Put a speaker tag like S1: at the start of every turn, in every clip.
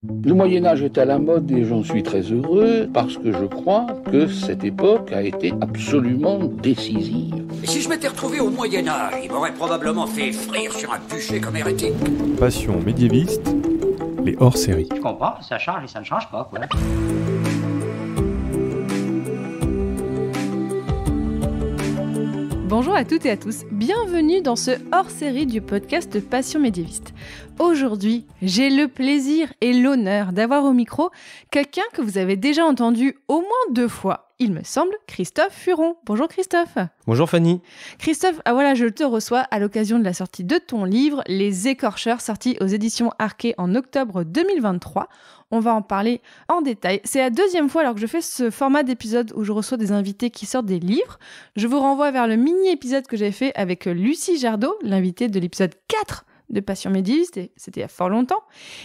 S1: Le Moyen-Âge est à la mode et j'en suis très heureux parce que je crois que cette époque a été absolument décisive.
S2: Et si je m'étais retrouvé au Moyen-Âge, il m'aurait probablement fait frire sur un bûcher comme hérétique.
S3: Passion médiéviste, les hors-séries.
S4: Je comprends, ça change et ça ne change pas, quoi.
S5: Bonjour à toutes et à tous, bienvenue dans ce hors-série du podcast Passion médiéviste. Aujourd'hui, j'ai le plaisir et l'honneur d'avoir au micro quelqu'un que vous avez déjà entendu au moins 2 fois, il me semble, Christophe Furon. Bonjour Christophe.
S3: Bonjour Fanny.
S5: Christophe, je te reçois à l'occasion de la sortie de ton livre « Les écorcheurs » sorti aux éditions Arquet en octobre 2023. On va en parler en détail. C'est la 2e fois alors que je fais ce format d'épisode où je reçois des invités qui sortent des livres. Je vous renvoie vers le mini-épisode que j'avais fait avec Lucie Jardot, l'invitée de l'épisode 4 de Passion médiéviste, et c'était il y a fort longtemps.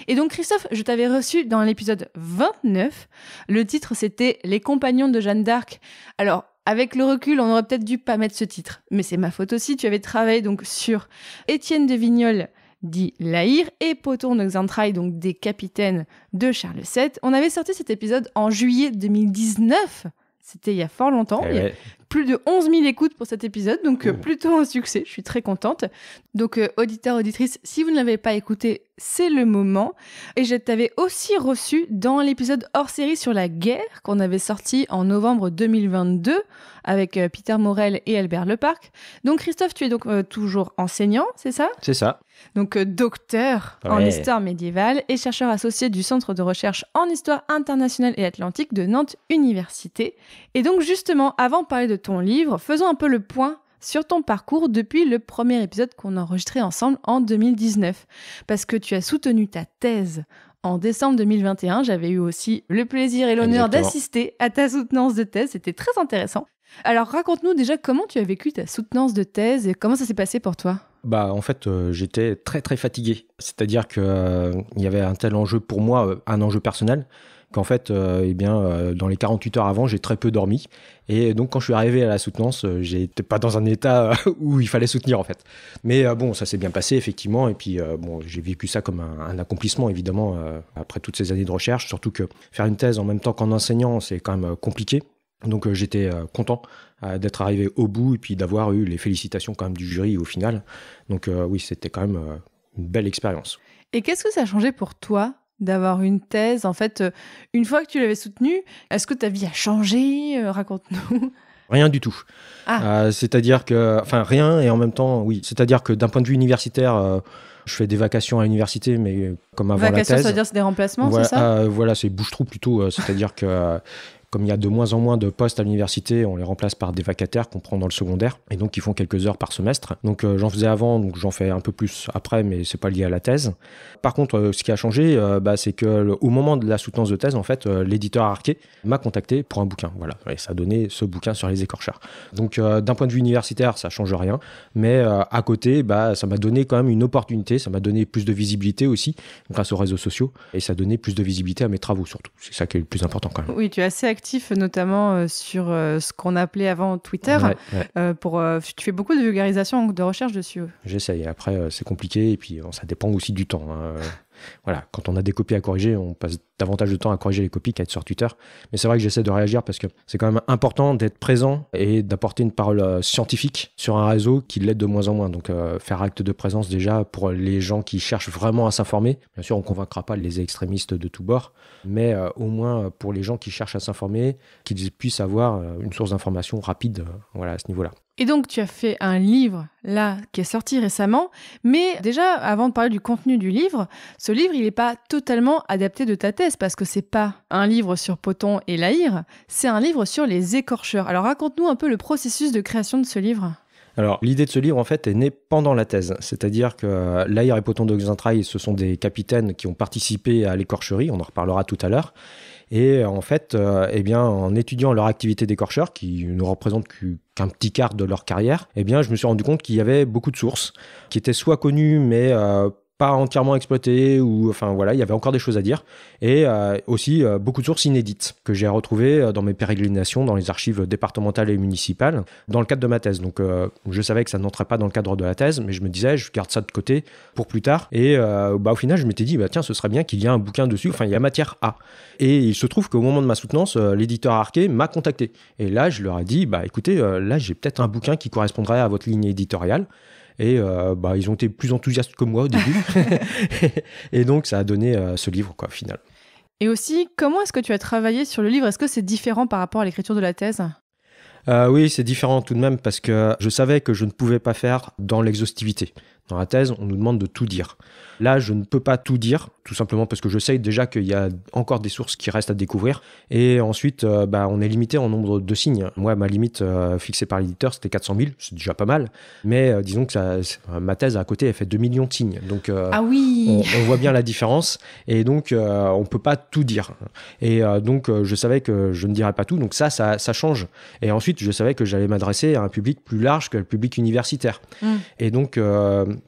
S5: Et donc Christophe, je t'avais reçu dans l'épisode 29. Le titre, c'était « Les compagnons de Jeanne d'Arc ». Alors, avec le recul, on aurait peut-être dû pas mettre ce titre. Mais c'est ma faute aussi. Tu avais travaillé donc sur Étienne de Vignoles, dit La Hire, et Pothon de Xaintrailles, donc des capitaines de Charles VII. On avait sorti cet épisode en juillet 2019. C'était il y a fort longtemps. Il y a plus de 11 000 écoutes pour cet épisode, donc plutôt un succès. Je suis très contente. Donc, auditeurs, auditrices, si vous ne l'avez pas écouté, c'est le moment. Et je t'avais aussi reçu dans l'épisode hors-série sur la guerre qu'on avait sorti en novembre 2022 avec Peter Morel et Albert Leparc. Donc, Christophe, tu es donc toujours enseignant, c'est ça ?
S3: C'est ça.
S5: Donc, docteur en histoire médiévale et chercheur associé du Centre de recherche en histoire internationale et atlantique de Nantes Université. Et donc, justement, avant de parler de ton livre, faisons un peu le point sur ton parcours depuis le premier épisode qu'on a enregistré ensemble en 2019. Parce que tu as soutenu ta thèse en décembre 2021. J'avais eu aussi le plaisir et l'honneur d'assister à ta soutenance de thèse. C'était très intéressant. Alors, raconte-nous déjà comment tu as vécu ta soutenance de thèse et comment ça s'est passé pour toi ?
S3: En fait, j'étais très très fatigué. C'est-à-dire que il y avait un tel enjeu pour moi, un enjeu personnel, qu'en fait, dans les 48 heures avant, j'ai très peu dormi. Et donc, quand je suis arrivé à la soutenance, j'étais pas dans un état où il fallait soutenir, en fait. Mais ça s'est bien passé, effectivement. Et puis, j'ai vécu ça comme un accomplissement, évidemment, après toutes ces années de recherche. Surtout que faire une thèse en même temps qu'en enseignant, c'est quand même compliqué. Donc, j'étais content d'être arrivé au bout et puis d'avoir eu les félicitations quand même du jury au final. Donc, oui, c'était quand même une belle expérience.
S5: Et qu'est-ce que ça a changé pour toi d'avoir une thèse, en fait, une fois que tu l'avais soutenue? Est-ce que ta vie a changé? Raconte-nous.
S3: Rien du tout. C'est-à-dire que... Enfin, rien et en même temps, oui. C'est-à-dire que d'un point de vue universitaire, je fais des vacations à l'université, mais comme avant la thèse...
S5: Vacations, ça veut dire c'est des remplacements, c'est ça?
S3: Voilà, c'est bouche-trou plutôt. C'est-à-dire que... Comme il y a de moins en moins de postes à l'université, on les remplace par des vacataires qu'on prend dans le secondaire et donc qui font quelques heures par semestre. Donc j'en faisais avant, donc j'en fais un peu plus après, mais c'est pas lié à la thèse. Par contre, ce qui a changé, c'est que au moment de la soutenance de thèse, en fait, l'éditeur Arquet m'a contacté pour un bouquin. Voilà, et ça a donné ce bouquin sur les écorcheurs. Donc d'un point de vue universitaire, ça change rien, mais à côté, ça m'a donné quand même une opportunité, ça m'a donné plus de visibilité aussi grâce aux réseaux sociaux et ça a donné plus de visibilité à mes travaux surtout. C'est ça qui est le plus important quand même.
S5: Oui, tu es assez actif notamment sur ce qu'on appelait avant Twitter. Ouais. Tu fais beaucoup de vulgarisation, de recherche dessus.
S3: J'essaye. Après, c'est compliqué et puis ça dépend aussi du temps. Voilà, quand on a des copies à corriger, on passe davantage de temps à corriger les copies qu'à être sur Twitter. Mais c'est vrai que j'essaie de réagir parce que c'est quand même important d'être présent et d'apporter une parole scientifique sur un réseau qui l'aide de moins en moins. Donc faire acte de présence déjà pour les gens qui cherchent vraiment à s'informer. Bien sûr, on ne convaincra pas les extrémistes de tous bords, mais au moins pour les gens qui cherchent à s'informer, qu'ils puissent avoir une source d'information rapide à ce niveau-là.
S5: Et donc, tu as fait un livre, là, qui est sorti récemment. Mais déjà, avant de parler du contenu du livre, ce livre, il n'est pas totalement adapté de ta thèse, parce que c'est pas un livre sur Pothon et La Hire, c'est un livre sur les écorcheurs. Alors, raconte-nous un peu le processus de création de ce livre.
S3: Alors, l'idée de ce livre, en fait, est née pendant la thèse. C'est-à-dire que La Hire et Pothon de Xaintrailles, ce sont des capitaines qui ont participé à l'écorcherie, on en reparlera tout à l'heure. Et en fait, en étudiant leur activité d'écorcheur, qui ne représente qu'un petit quart de leur carrière, je me suis rendu compte qu'il y avait beaucoup de sources qui étaient soit connues, mais pas entièrement exploité, ou enfin voilà, il y avait encore des choses à dire. Et aussi beaucoup de sources inédites que j'ai retrouvées dans mes pérégrinations dans les archives départementales et municipales dans le cadre de ma thèse. Donc je savais que ça n'entrait pas dans le cadre de la thèse, mais je me disais, je garde ça de côté pour plus tard. Et au final, je m'étais dit, tiens, ce serait bien qu'il y ait un bouquin dessus. Enfin, il y a matière A. Et il se trouve qu'au moment de ma soutenance, l'éditeur Arquet m'a contacté. Et là, je leur ai dit, écoutez, là, j'ai peut-être un bouquin qui correspondrait à votre ligne éditoriale. Et ils ont été plus enthousiastes que moi au début. Et donc, ça a donné ce livre, quoi, au final.
S5: Et aussi, comment est-ce que tu as travaillé sur le livre ? Est-ce que c'est différent par rapport à l'écriture de la thèse ?
S3: Oui, c'est différent tout de même parce que je savais que je ne pouvais pas faire dans l'exhaustivité. Dans la thèse, on nous demande de tout dire. Là, je ne peux pas tout dire, tout simplement parce que je sais déjà qu'il y a encore des sources qui restent à découvrir. Et ensuite, on est limité en nombre de signes. Moi, ma limite fixée par l'éditeur, c'était 400 000, c'est déjà pas mal. Mais disons que ma thèse à côté, elle fait 2 millions de signes. Donc,
S5: ah oui,
S3: on voit bien la différence. Et donc, on ne peut pas tout dire. Et donc, je savais que je ne dirais pas tout. Donc ça change. Et ensuite, je savais que j'allais m'adresser à un public plus large que le public universitaire. Et donc,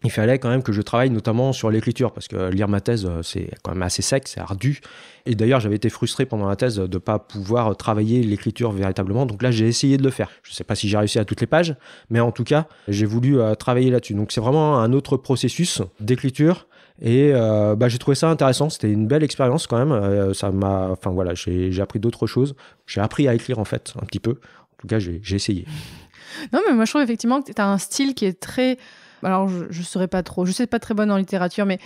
S3: il fallait quand même que je travaille notamment sur l'écriture, parce que lire ma thèse, c'est quand même assez sec, c'est ardu. Et d'ailleurs, j'avais été frustré pendant la thèse de ne pas pouvoir travailler l'écriture véritablement. Donc là, j'ai essayé de le faire. Je ne sais pas si j'ai réussi à toutes les pages, mais en tout cas, j'ai voulu travailler là-dessus. Donc c'est vraiment un autre processus d'écriture. Et j'ai trouvé ça intéressant. C'était une belle expérience quand même. J'ai appris d'autres choses. J'ai appris à écrire en fait, un petit peu. En tout cas, j'ai essayé.
S5: Non, mais moi, je trouve effectivement que tu as un style qui est très... Alors, je sais pas très bonne en littérature, mais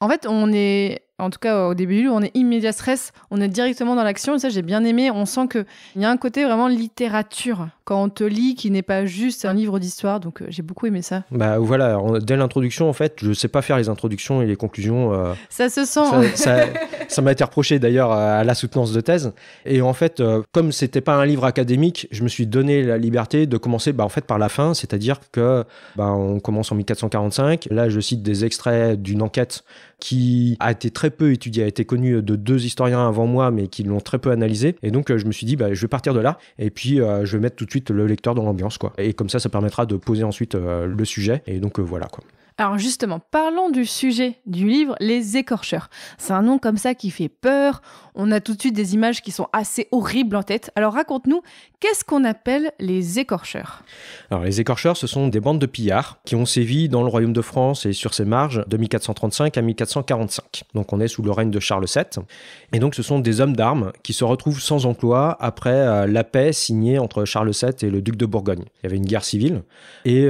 S5: en fait, on est, en tout cas au début, on est immédiat stress, on est directement dans l'action, et ça, j'ai bien aimé. On sent qu'il y a un côté vraiment littérature quand on te lit, qui n'est pas juste un livre d'histoire, donc j'ai beaucoup aimé ça.
S3: Voilà, dès l'introduction, en fait, je sais pas faire les introductions et les conclusions.
S5: Ça se sent.
S3: Ça m'a été reproché d'ailleurs à la soutenance de thèse. Et en fait, comme c'était pas un livre académique, je me suis donné la liberté de commencer par la fin, c'est-à-dire que on commence en 1445. Là, je cite des extraits d'une enquête qui a été très peu étudiée, a été connue de 2 historiens avant moi, mais qui l'ont très peu analysée. Et donc, je me suis dit, je vais partir de là, et puis je vais mettre tout de suite le lecteur dans l'ambiance, quoi. Et comme ça permettra de poser ensuite le sujet. Et donc, voilà, quoi.
S5: Alors justement, parlons du sujet du livre, les écorcheurs. C'est un nom comme ça qui fait peur. On a tout de suite des images qui sont assez horribles en tête. Alors raconte-nous, qu'est-ce qu'on appelle les écorcheurs ?
S3: Alors les écorcheurs, ce sont des bandes de pillards qui ont sévi dans le royaume de France et sur ses marges de 1435 à 1445. Donc on est sous le règne de Charles VII. Et donc ce sont des hommes d'armes qui se retrouvent sans emploi après la paix signée entre Charles VII et le duc de Bourgogne. Il y avait une guerre civile. Et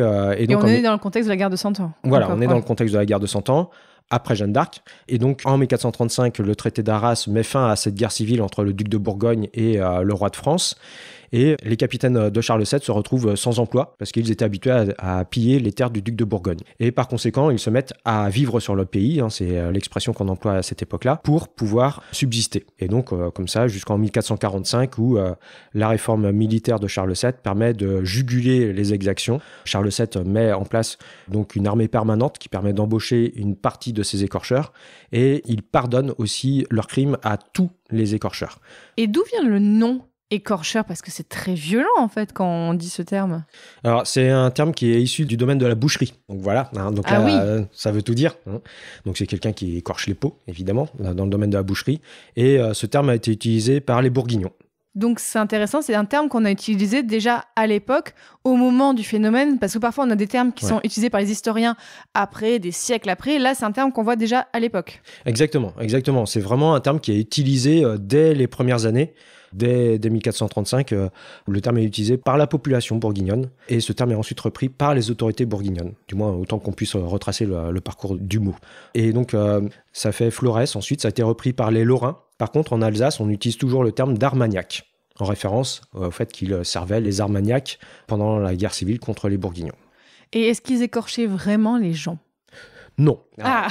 S3: donc
S5: on est dans le contexte de la guerre de 100 ans.
S3: Voilà, on est dans le contexte de la guerre de 100 ans, après Jeanne d'Arc. Et donc, en 1435, le traité d'Arras met fin à cette guerre civile entre le duc de Bourgogne et le roi de France. Et les capitaines de Charles VII se retrouvent sans emploi parce qu'ils étaient habitués à piller les terres du duc de Bourgogne. Et par conséquent, ils se mettent à vivre sur le pays, c'est l'expression qu'on emploie à cette époque-là, pour pouvoir subsister. Et donc, comme ça, jusqu'en 1445, où la réforme militaire de Charles VII permet de juguler les exactions. Charles VII met en place donc une armée permanente qui permet d'embaucher une partie de ces écorcheurs, et il pardonne aussi leurs crimes à tous les écorcheurs.
S5: Et d'où vient le nom écorcheur, parce que c'est très violent en fait quand on dit ce terme.
S3: Alors c'est un terme qui est issu du domaine de la boucherie. Donc voilà, donc ça veut tout dire. Donc c'est quelqu'un qui écorche les peaux, évidemment, dans le domaine de la boucherie. Et ce terme a été utilisé par les Bourguignons.
S5: Donc c'est intéressant, c'est un terme qu'on a utilisé déjà à l'époque, au moment du phénomène, parce que parfois on a des termes qui sont utilisés par les historiens après, des siècles après. Là, c'est un terme qu'on voit déjà à l'époque. Exactement.
S3: C'est vraiment un terme qui est utilisé dès les premières années. Dès 1435, le terme est utilisé par la population bourguignonne, et ce terme est ensuite repris par les autorités bourguignonnes, du moins autant qu'on puisse retracer le parcours du mot. Et donc ça fait florès, ensuite ça a été repris par les Lorrains. Par contre, en Alsace, on utilise toujours le terme d'Armagnac, en référence au fait qu'ils servaient les Armagnacs pendant la guerre civile contre les Bourguignons.
S5: Et est-ce qu'ils écorchaient vraiment les gens ?
S3: Non.
S5: Ah.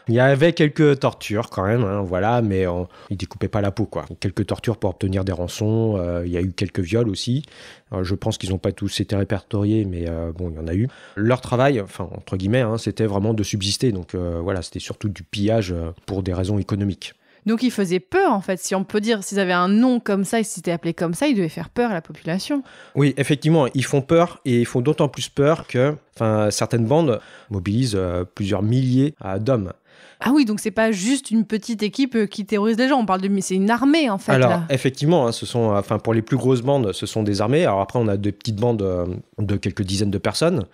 S3: Il y avait quelques tortures quand même, mais ils découpaient pas la peau, quoi. Quelques tortures pour obtenir des rançons, il y a eu quelques viols aussi. Je pense qu'ils n'ont pas tous été répertoriés, mais il y en a eu. Leur travail, entre guillemets, c'était vraiment de subsister, donc c'était surtout du pillage pour des raisons économiques.
S5: Donc ils faisaient peur en fait, si on peut dire, s'ils avaient un nom comme ça et s'ils étaient appelés comme ça, ils devaient faire peur à la population.
S3: Oui, effectivement, ils font peur et ils font d'autant plus peur que certaines bandes mobilisent plusieurs milliers d'hommes.
S5: Ah oui, donc c'est pas juste une petite équipe qui terrorise les gens, c'est une armée en fait.
S3: Alors
S5: là.
S3: effectivement, ce sont, pour les plus grosses bandes, ce sont des armées. Alors après, on a des petites bandes de quelques dizaines de personnes.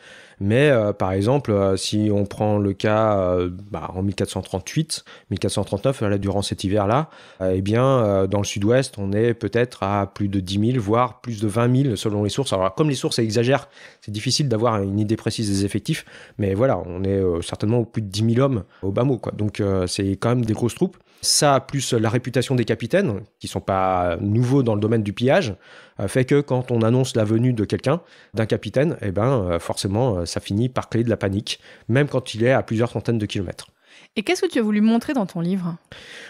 S3: Mais par exemple, si on prend le cas en 1438, 1439, là, durant cet hiver-là, dans le sud-ouest, on est peut-être à plus de 10 000, voire plus de 20 000 selon les sources. Alors comme les sources exagèrent, c'est difficile d'avoir une idée précise des effectifs, mais voilà, on est certainement au plus de 10 000 hommes au bas mot, quoi. Donc c'est quand même des grosses troupes. Ça, plus la réputation des capitaines, qui sont pas nouveaux dans le domaine du pillage, fait que quand on annonce la venue de quelqu'un, d'un capitaine, forcément, ça finit par créer de la panique, même quand il est à plusieurs centaines de kilomètres.
S5: Et qu'est-ce que tu as voulu montrer dans ton livre ?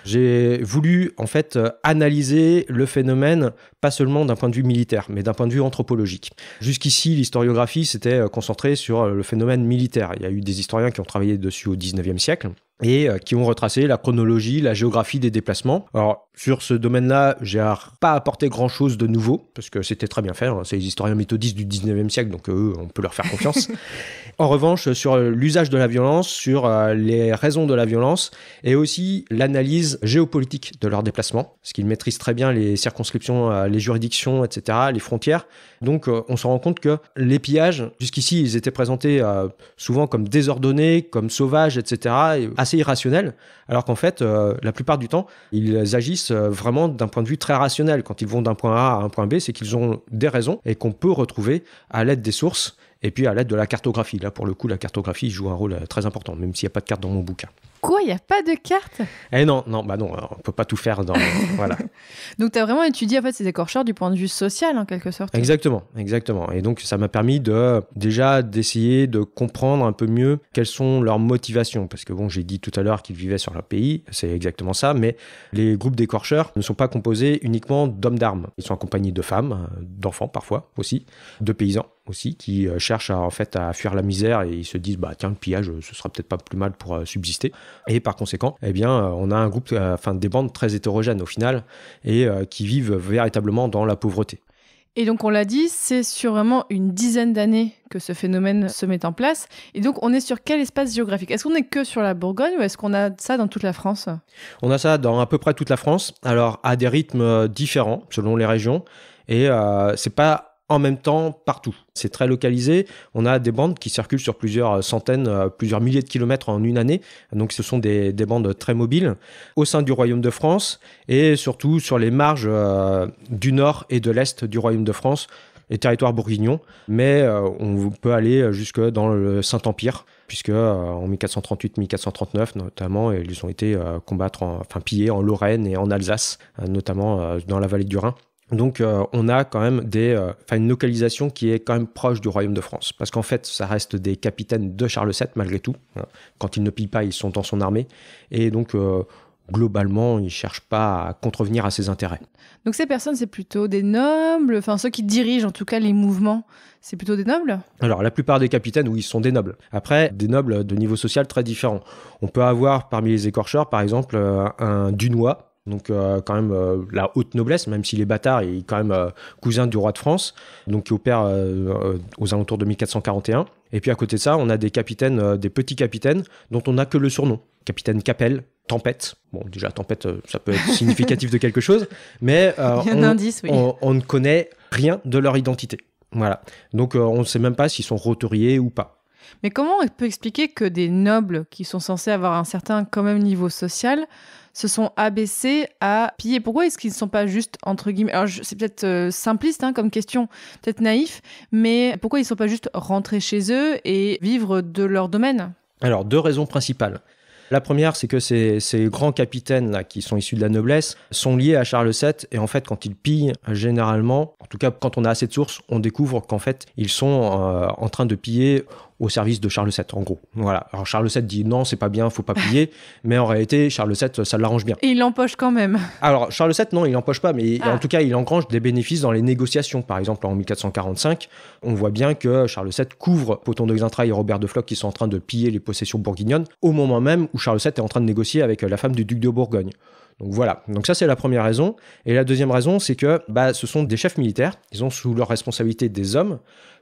S3: J'ai voulu, en fait, analyser le phénomène, pas seulement d'un point de vue militaire, mais d'un point de vue anthropologique. Jusqu'ici, l'historiographie s'était concentrée sur le phénomène militaire. Il y a eu des historiens qui ont travaillé dessus au 19e siècle. Et qui ont retracé la chronologie, la géographie des déplacements. Alors, sur ce domaine-là, j'ai pas apporté grand-chose de nouveau, parce que c'était très bien fait, hein. C'est les historiens méthodistes du 19e siècle, donc eux, on peut leur faire confiance. En revanche, sur l'usage de la violence, sur les raisons de la violence, et aussi l'analyse géopolitique de leurs déplacements, parce qu'ils maîtrisent très bien les circonscriptions, les juridictions, etc., les frontières. Donc, on se rend compte que les pillages, jusqu'ici, ils étaient présentés souvent comme désordonnés, comme sauvages, etc., assez irrationnels, alors qu'en fait, la plupart du temps, ils agissent vraiment d'un point de vue très rationnel. Quand ils vont d'un point A à un point B, c'est qu'ils ont des raisons et qu'on peut retrouver à l'aide des sources et puis à l'aide de la cartographie. Là, pour le coup, la cartographie joue un rôle très important, même s'il n'y a pas de carte dans mon bouquin.
S5: Quoi, il n'y a pas de carte ?
S3: Non, on ne peut pas tout faire dans... voilà.
S5: Donc, tu as vraiment étudié en fait, ces écorcheurs du point de vue social, en quelque sorte.
S3: Exactement. Et donc, ça m'a permis d'essayer de comprendre un peu mieux quelles sont leurs motivations. Parce que j'ai dit tout à l'heure qu'ils vivaient sur leur pays, c'est exactement ça, mais les groupes d'écorcheurs ne sont pas composés uniquement d'hommes d'armes. Ils sont accompagnés de femmes, d'enfants parfois aussi, de paysans aussi, qui cherchent à fuir la misère et ils se disent, tiens, le pillage, ce sera peut-être pas plus mal pour subsister. Et par conséquent, on a un groupe, des bandes très hétérogènes au final et qui vivent véritablement dans la pauvreté.
S5: Et donc, on l'a dit, c'est sur vraiment une dizaine d'années que ce phénomène se met en place. Et donc, on est sur quel espace géographique ? Est-ce qu'on est que sur la Bourgogne ou est-ce qu'on a ça dans toute la France ?
S3: On a ça dans à peu près toute la France, alors à des rythmes différents selon les régions. Et c'est pas en même temps partout. C'est très localisé. On a des bandes qui circulent sur plusieurs centaines, plusieurs milliers de kilomètres en une année. Donc ce sont des bandes très mobiles au sein du Royaume de France et surtout sur les marges du nord et de l'est du Royaume de France, les territoires bourguignons. Mais on peut aller jusque dans le Saint-Empire, puisque en 1438-1439 notamment, ils ont été pillés en Lorraine et en Alsace, notamment dans la vallée du Rhin. Donc on a quand même une localisation qui est quand même proche du Royaume de France. Parce qu'en fait, ça reste des capitaines de Charles VII malgré tout. Quand ils ne pillent pas, ils sont dans son armée. Et donc globalement, ils ne cherchent pas à contrevenir à ses intérêts.
S5: Donc ces personnes, c'est plutôt des nobles, ceux qui dirigent en tout cas les mouvements, c'est plutôt des nobles ? Alors
S3: la plupart des capitaines, oui, sont des nobles. Après, des nobles de niveau social très différents. On peut avoir parmi les écorcheurs, par exemple, un Dunois, donc quand même la haute noblesse, même s'il est bâtard, il est quand même cousin du roi de France, donc qui opère aux alentours de 1441. Et puis à côté de ça, on a des capitaines, des petits capitaines, dont on n'a que le surnom. Capitaine Capel, Tempête. Bon, déjà, Tempête, ça peut être significatif de quelque chose, mais on ne connaît rien de leur identité. Voilà. Donc on ne sait même pas s'ils sont roturiers ou pas.
S5: Mais comment on peut expliquer que des nobles qui sont censés avoir un certain quand même niveau social se sont abaissés à piller ? Pourquoi est-ce qu'ils ne sont pas juste, entre guillemets, alors c'est peut-être simpliste comme question, peut-être naïf, mais pourquoi ils ne sont pas juste rentrés chez eux et vivre de leur domaine ? Alors,
S3: 2 raisons principales. La première, c'est que ces grands capitaines là, qui sont issus de la noblesse sont liés à Charles VII et en fait, quand ils pillent, généralement, en tout cas quand on a assez de sources, on découvre qu'en fait, ils sont en train de piller au service de Charles VII, en gros. Voilà. Alors Charles VII dit non, c'est pas bien, faut pas piller, mais en réalité, Charles VII, ça l'arrange bien.
S5: Et il l'empoche quand même.
S3: Alors Charles VII, non, il l'empoche pas, mais en tout cas, il engrange des bénéfices dans les négociations. Par exemple, en 1445, on voit bien que Charles VII couvre Pothon de Xaintrailles et Robert de Floc qui sont en train de piller les possessions bourguignonnes au moment même où Charles VII est en train de négocier avec la femme du duc de Bourgogne. Donc voilà, donc ça c'est la première raison. Et la deuxième raison, c'est que ce sont des chefs militaires, ils ont sous leur responsabilité des hommes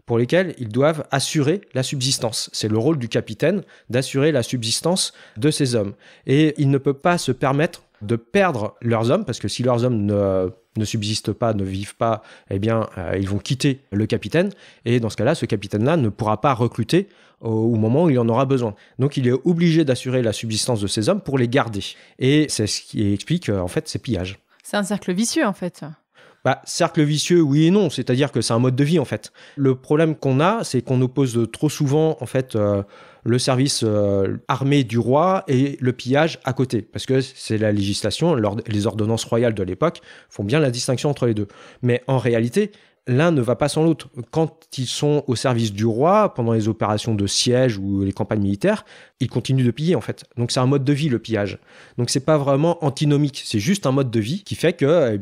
S3: pour lesquels ils doivent assurer la subsistance. C'est le rôle du capitaine d'assurer la subsistance de ces hommes. Et il ne peut pas se permettre de perdre leurs hommes, parce que si leurs hommes ne subsistent pas, ne vivent pas, eh bien, ils vont quitter le capitaine. Et dans ce cas-là, ce capitaine-là ne pourra pas recruter au moment où il en aura besoin. Donc, il est obligé d'assurer la subsistance de ces hommes pour les garder. Et c'est ce qui explique, en fait, ces pillages.
S5: C'est un cercle vicieux, en fait.
S3: Cercle vicieux, oui et non. C'est-à-dire que c'est un mode de vie, en fait. Le problème qu'on a, c'est qu'on oppose trop souvent, en fait, le service armé du roi et le pillage à côté. Parce que c'est la législation, les ordonnances royales de l'époque font bien la distinction entre les deux. Mais en réalité, l'un ne va pas sans l'autre. Quand ils sont au service du roi, pendant les opérations de siège ou les campagnes militaires, ils continuent de piller, en fait. Donc c'est un mode de vie, le pillage. Donc c'est pas vraiment antinomique, c'est juste un mode de vie qui fait que,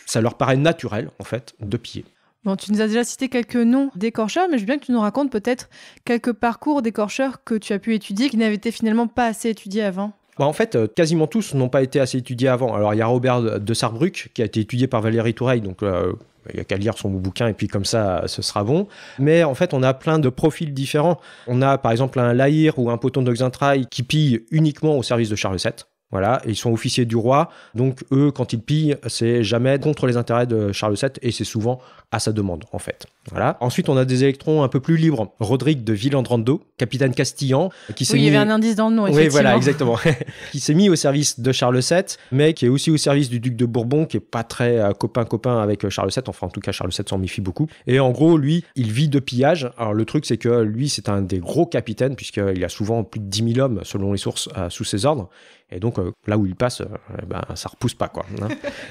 S3: ça leur paraît naturel, en fait, de piller.
S5: Bon, tu nous as déjà cité quelques noms d'écorcheurs, mais je veux bien que tu nous racontes peut-être quelques parcours d'écorcheurs que tu as pu étudier qui n'avaient été finalement pas assez étudiés avant.
S3: En fait, quasiment tous n'ont pas été assez étudiés avant. Alors, il y a Robert de Sarrebruck qui a été étudié par Valérie Toureille, donc il n'y a qu'à lire son bouquin et puis comme ça, ce sera bon. Mais en fait, on a plein de profils différents. On a par exemple un Lahire ou un Poton de Xaintrailles qui pillent uniquement au service de Charles VII. Voilà, et ils sont officiers du roi, donc eux, quand ils pillent, c'est jamais contre les intérêts de Charles VII, et c'est souvent à sa demande, en fait. Voilà. Ensuite, on a des électrons un peu plus libres. Rodrigue de Villandrando, capitaine castillan, qui s'est
S5: il y avait un indice dans le nom, effectivement.
S3: Oui, voilà, exactement. Qui s'est mis au service de Charles VII, mais qui est aussi au service du duc de Bourbon, qui est pas très copain avec Charles VII. Enfin, en tout cas, Charles VII s'en méfie beaucoup. Et en gros, lui, il vit de pillage. Alors, le truc, c'est que lui, c'est un des gros capitaines, puisqu'il a souvent plus de 10 000 hommes, selon les sources, sous ses ordres. Et donc, là où il passe, ça repousse pas, quoi. Hein.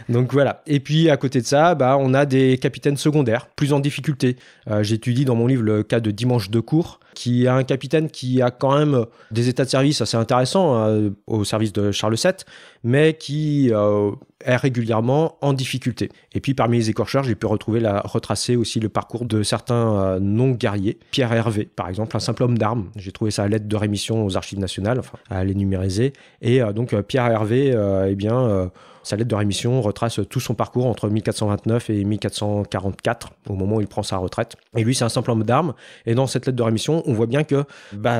S3: Donc, voilà. Et puis, à côté de ça, on a des capitaines secondaires, plus en difficulté. J'étudie dans mon livre le cas de Dimanche de Cour, qui a un capitaine qui a quand même des états de service assez intéressants au service de Charles VII, mais qui est régulièrement en difficulté. Et puis, parmi les écorcheurs, j'ai pu retracer aussi le parcours de certains non-guerriers. Pierre Hervé, par exemple, un simple homme d'armes. J'ai trouvé sa lettre de rémission aux Archives nationales, enfin, à les numériser. Et donc, Pierre Hervé, sa lettre de rémission retrace tout son parcours entre 1429 et 1444, au moment où il prend sa retraite. Et lui, c'est un simple homme d'armes. Et dans cette lettre de rémission, on voit bien que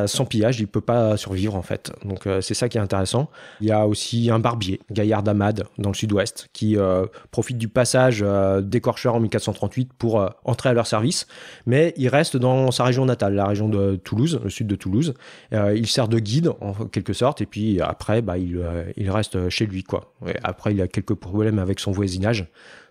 S3: sans pillage, il ne peut pas survivre, en fait. Donc, c'est ça qui est intéressant. Il y a aussi un barbier, Gaillard d'Amade, dans le sud-ouest, qui profite du passage d'écorcheurs en 1438 pour entrer à leur service. Mais il reste dans sa région natale, la région de Toulouse, le sud de Toulouse. Il sert de guide, en quelque sorte. Et puis, après, il reste chez lui, quoi. Et après, il a quelques problèmes avec son voisinage,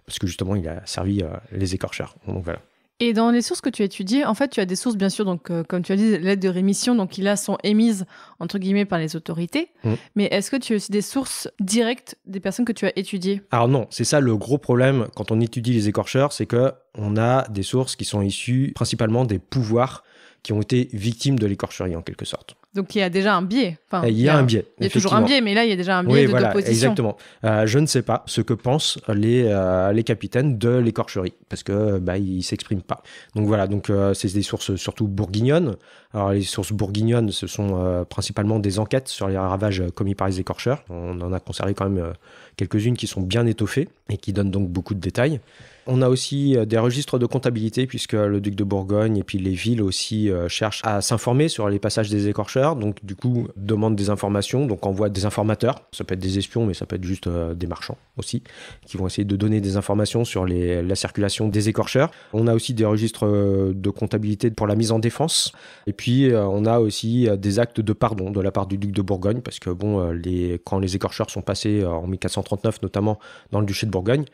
S3: parce que justement, il a servi les écorcheurs. Donc voilà.
S5: Et dans les sources que tu as étudiées, en fait, tu as des sources, bien sûr, donc, comme tu as dit, lettres de rémission, donc qui là sont émises, entre guillemets, par les autorités. Mais est-ce que tu as aussi des sources directes des personnes que tu as étudiées ?
S3: Alors non, c'est ça le gros problème quand on étudie les écorcheurs, c'est qu'on a des sources qui sont issues principalement des pouvoirs qui ont été victimes de l'écorcherie, en quelque sorte.
S5: Donc il y a déjà un biais. Enfin,
S3: il y a un biais.
S5: Il y a toujours un biais, mais là il y a déjà un biais d'opposition.
S3: Exactement. Je ne sais pas ce que pensent les capitaines de l'écorcherie, parce que ils s'expriment pas. Donc voilà, c'est des sources surtout bourguignonnes. Alors les sources bourguignonnes, ce sont principalement des enquêtes sur les ravages commis par les écorcheurs. On en a conservé quand même quelques-unes qui sont bien étoffées et qui donnent donc beaucoup de détails. On a aussi des registres de comptabilité, puisque le duc de Bourgogne et puis les villes aussi cherchent à s'informer sur les passages des écorcheurs. Donc du coup, demandent des informations, donc envoient des informateurs. Ça peut être des espions, mais ça peut être juste des marchands aussi, qui vont essayer de donner des informations sur la circulation des écorcheurs. On a aussi des registres de comptabilité pour la mise en défense. Et puis, on a aussi des actes de pardon de la part du duc de Bourgogne, parce que quand les écorcheurs sont passés en 1439, notamment dans le duché de Bourgogne,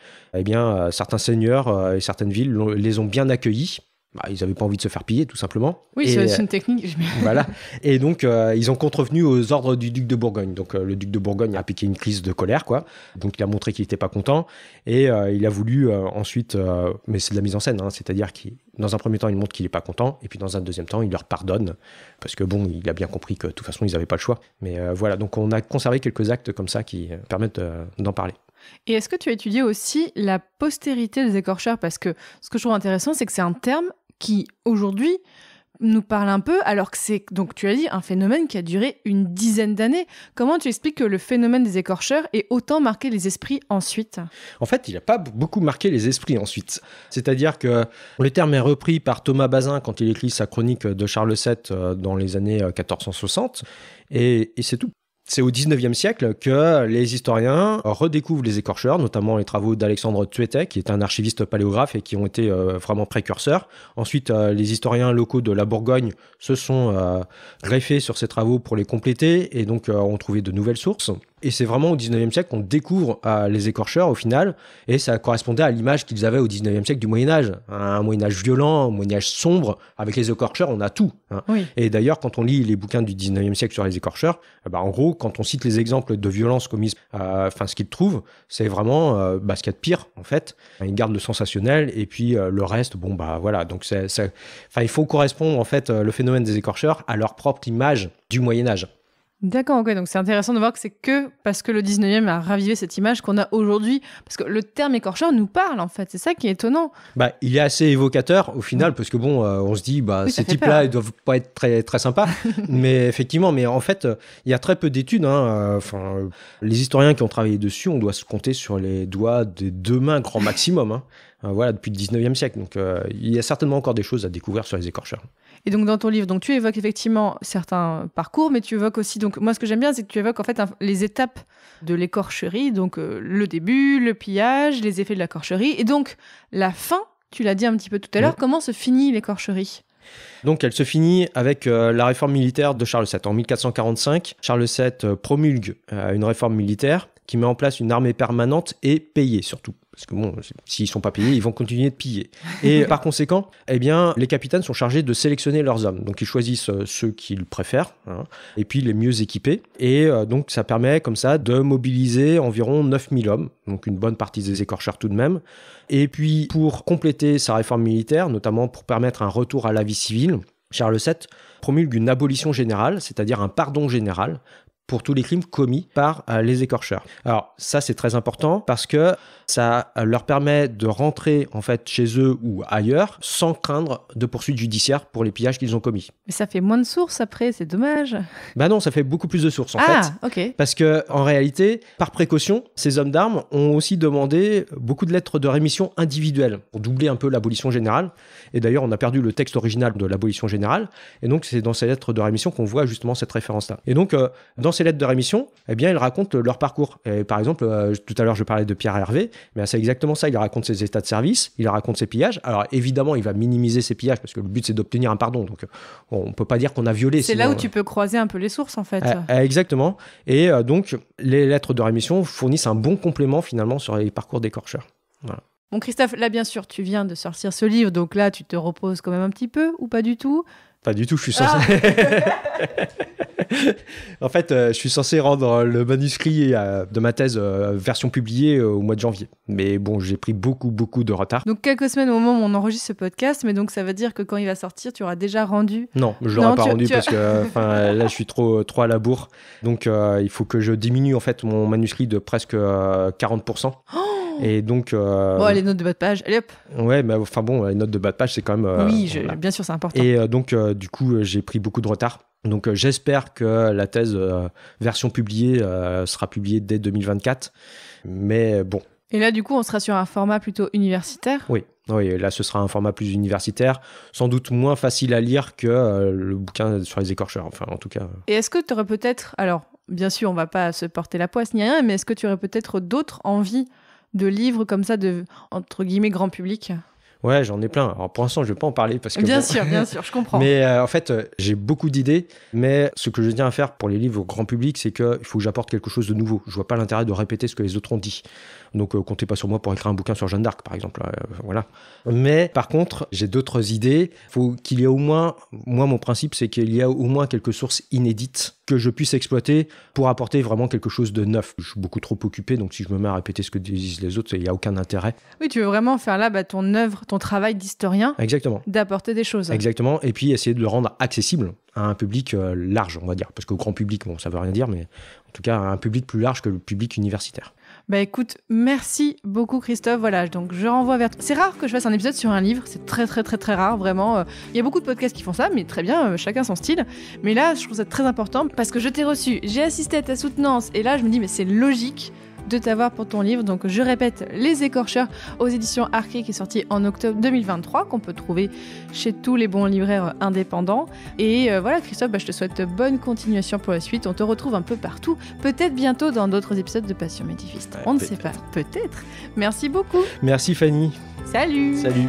S3: certains seigneurs et certaines villes les ont bien accueillis. Ils n'avaient pas envie de se faire piller, tout simplement.
S5: Oui, c'est aussi une technique.
S3: Voilà. Et donc, ils ont contrevenu aux ordres du duc de Bourgogne. Donc, le duc de Bourgogne a piqué une crise de colère, quoi. Donc, il a montré qu'il n'était pas content. Et il a voulu ensuite... mais c'est de la mise en scène, hein, c'est-à-dire qu'il dans un premier temps, il montre qu'il n'est pas content. Et puis, dans un deuxième temps, il leur pardonne. Parce que, il a bien compris que, de toute façon, ils n'avaient pas le choix. Mais voilà. Donc, on a conservé quelques actes comme ça qui permettent d'en parler.
S5: Et est-ce que tu as étudié aussi la postérité des écorcheurs ? Parce que ce que je trouve intéressant, c'est que c'est un terme qui, aujourd'hui, nous parle un peu, alors que c'est, donc tu as dit, un phénomène qui a duré une dizaine d'années. Comment tu expliques que le phénomène des écorcheurs ait autant marqué les esprits ensuite ?
S3: En fait, il n'a pas beaucoup marqué les esprits ensuite. C'est-à-dire que le terme est repris par Thomas Bazin quand il écrit sa chronique de Charles VII dans les années 1460, et c'est tout. C'est au XIXe siècle que les historiens redécouvrent les écorcheurs, notamment les travaux d'Alexandre Thuetet, qui est un archiviste paléographe et qui ont été vraiment précurseurs. Ensuite, les historiens locaux de la Bourgogne se sont greffés sur ces travaux pour les compléter et donc ont trouvé de nouvelles sources. Et c'est vraiment au XIXe siècle qu'on découvre les écorcheurs au final, et ça correspondait à l'image qu'ils avaient au XIXe siècle du Moyen-Âge. Un Moyen-Âge violent, un Moyen-Âge sombre. Avec les écorcheurs, on a tout. Hein.
S5: Oui.
S3: Et d'ailleurs, quand on lit les bouquins du XIXe siècle sur les écorcheurs, en gros, quand on cite les exemples de violences commises, ce qu'ils trouvent, c'est vraiment ce qu'il y a de pire, en fait. Ils gardent le sensationnel, et puis le reste, voilà. Donc, il faut correspondre, en fait, le phénomène des écorcheurs à leur propre image du Moyen-Âge.
S5: D'accord, ok. Donc c'est intéressant de voir que c'est que parce que le 19e a ravivé cette image qu'on a aujourd'hui. Parce que le terme écorcheur nous parle, en fait. C'est ça qui est étonnant.
S3: Il est assez évocateur, au final, parce que on se dit,
S5: Oui,
S3: ces types-là, ils doivent pas être très, très sympas. Mais effectivement, en fait, il y a très peu d'études. Les historiens qui ont travaillé dessus, on doit se compter sur les doigts des 2 mains, grand maximum. Depuis le 19e siècle. Donc, il y a certainement encore des choses à découvrir sur les écorcheurs.
S5: Et donc, dans ton livre, tu évoques effectivement certains parcours, mais tu évoques aussi, donc moi, ce que j'aime bien, c'est que tu évoques en fait les étapes de l'écorcherie, donc le début, le pillage, les effets de l'écorcherie, et donc la fin, tu l'as dit un petit peu tout à l'heure, comment se finit l'écorcherie ?
S3: Donc, elle se finit avec la réforme militaire de Charles VII. En 1445, Charles VII promulgue une réforme militaire qui met en place une armée permanente et payée surtout. Parce que s'ils ne sont pas payés, ils vont continuer de piller. Et par conséquent, les capitaines sont chargés de sélectionner leurs hommes. Donc, ils choisissent ceux qu'ils préfèrent, et puis les mieux équipés. Et donc, ça permet comme ça de mobiliser environ 9000 hommes, donc une bonne partie des écorcheurs tout de même. Et puis, pour compléter sa réforme militaire, notamment pour permettre un retour à la vie civile, Charles VII promulgue une abolition générale, c'est-à-dire un pardon général, pour tous les crimes commis par les écorcheurs. Alors ça, c'est très important parce que ça leur permet de rentrer en fait chez eux ou ailleurs sans craindre de poursuites judiciaires pour les pillages qu'ils ont commis.
S5: Mais ça fait moins de sources après, c'est dommage.
S3: Non, ça fait beaucoup plus de sources en fait.
S5: Ok.
S3: Parce que en réalité, par précaution, ces hommes d'armes ont aussi demandé beaucoup de lettres de rémission individuelles pour doubler un peu l'abolition générale. Et d'ailleurs, on a perdu le texte original de l'abolition générale. Et donc, c'est dans ces lettres de rémission qu'on voit justement cette référence-là. Et donc, dans ces lettres de rémission, ils racontent leur parcours. Et par exemple, tout à l'heure, je parlais de Pierre Hervé, mais c'est exactement ça. Il raconte ses états de service, il raconte ses pillages. Alors, évidemment, il va minimiser ses pillages parce que le but, c'est d'obtenir un pardon. Donc, on ne peut pas dire qu'on a violé.
S5: C'est là où tu peux croiser un peu les sources, en fait.
S3: Exactement. Et donc, les lettres de rémission fournissent un bon complément, finalement, sur les parcours d'écorcheurs. Voilà.
S5: Bon, Christophe, là, bien sûr, tu viens de sortir ce livre, donc là, tu te reposes quand même un petit peu, ou pas du tout ?
S3: Pas du tout, je suis censé... En fait, je suis censé rendre le manuscrit de ma thèse version publiée au mois de janvier. Mais bon, j'ai pris beaucoup de retard.
S5: Donc, quelques semaines au moment où on enregistre ce podcast, mais donc ça veut dire que quand il va sortir, tu auras déjà rendu...
S3: Non, je l'aurai pas rendu parce que là, je suis trop à la bourre. Donc, il faut que je diminue en fait mon manuscrit de presque 40%. Et donc...
S5: les notes de bas de page, allez hop.
S3: Ouais, mais les notes de bas de page, c'est quand même...
S5: Bien sûr, c'est important.
S3: Et donc, du coup, j'ai pris beaucoup de retard. Donc, j'espère que la thèse version publiée sera publiée dès 2024. Mais bon.
S5: Et là, du coup, on sera sur un format plutôt universitaire ?
S3: Oui, là, ce sera un format plus universitaire, sans doute moins facile à lire que le bouquin sur les écorcheurs, enfin, en tout cas.
S5: Et est-ce que tu aurais peut-être... Alors, bien sûr, on va pas se porter la poisse ni rien, mais est-ce que tu aurais peut-être d'autres envies de livres comme ça de, entre guillemets, grand public ?
S3: Ouais, j'en ai plein. Alors pour l'instant, je vais pas en parler parce que...
S5: Bien sûr, je comprends.
S3: Mais en fait, j'ai beaucoup d'idées. Mais ce que je tiens à faire pour les livres grand public, c'est qu'il faut que j'apporte quelque chose de nouveau. Je vois pas l'intérêt de répéter ce que les autres ont dit. Donc, comptez pas sur moi pour écrire un bouquin sur Jeanne d'Arc, par exemple. Voilà. Mais par contre, j'ai d'autres idées. Il faut qu'il y ait au moins... Moi, mon principe, c'est qu'il y a au moins quelques sources inédites que je puisse exploiter pour apporter vraiment quelque chose de neuf. Je suis beaucoup trop occupé, donc si je me mets à répéter ce que disent les autres, il n'y a aucun intérêt.
S5: Oui, tu veux vraiment faire là ton œuvre, ton travail d'historien.
S3: Exactement.
S5: D'apporter des choses.
S3: Exactement. Et puis essayer de le rendre accessible à un public large, on va dire. Parce qu'au grand public, ça veut rien dire, mais en tout cas, à un public plus large que le public universitaire.
S5: Bah écoute, merci beaucoup Christophe. Voilà, donc je renvoie vers... C'est rare que je fasse un épisode sur un livre, c'est très très très très rare, vraiment. Il y a beaucoup de podcasts qui font ça, mais très bien, chacun son style. Mais là, je trouve ça très important parce que je t'ai reçu, j'ai assisté à ta soutenance, et là je me dis, mais c'est logique de t'avoir pour ton livre. Donc je répète, Les Écorcheurs aux éditions Arché, qui est sorti en octobre 2023, qu'on peut trouver chez tous les bons libraires indépendants. Et voilà Christophe, je te souhaite bonne continuation pour la suite. On te retrouve un peu partout, peut-être bientôt dans d'autres épisodes de Passion Médifiste. On ne sait pas, peut-être. Merci beaucoup.
S3: Merci Fanny.
S5: Salut.
S3: Salut.